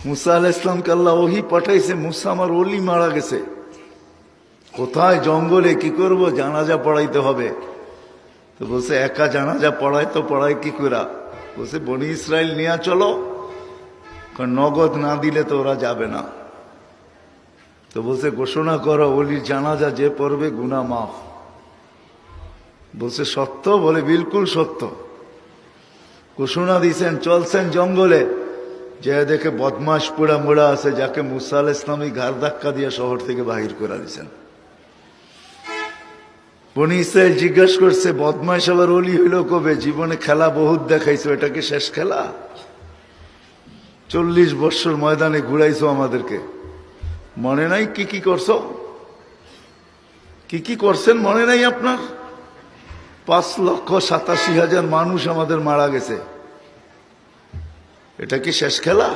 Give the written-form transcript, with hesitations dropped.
মুসা আলাইহিস সালামকে আল্লাহ ওহী পাঠাইছে, মুসা আমার ওলি মারা গেছে। কোথায়? জঙ্গলে। কি করব? জানাজা পড়াইতে হবে। তো বলছে একা জানাজা পড়ায় তো পড়ায় কি করে? বলছে বনি ইসরায়েল নিয়ে চলো, কারণ নগদ না দিলে তো ওরা যাবে না। তো বলছে ঘোষণা করো ওলির জানাজা যে পড়বে গুনাহ মাফ। বলছে সত্য? বলে বিলকুল সত্য। ঘোষণা দিয়েছেন, চলছেন জঙ্গলে, যে দেখে বদমাস পোড়া মোড়া আছে, যাকে মুসা আলাইহিস সালাম ঘাড় ধাক্কা দিয়ে শহর থেকে বাহির করে দিয়েছেন। বনি ইসরায়েল জিজ্ঞাসা করছে বদমাস আবার ওলি হইল কবে? জীবনে খেলা বহুত দেখাইছো, এটা কি শেষ খেলা? 40 বছর ময়দানে ঘুরাইছো আমাদেরকে, মনে নাই কি কি করছো? কি কি করছেন মনে নাই আপনার? 5,87,000 মানুষ আমাদের মারা গেছে, এটা কি শেষ খেলা?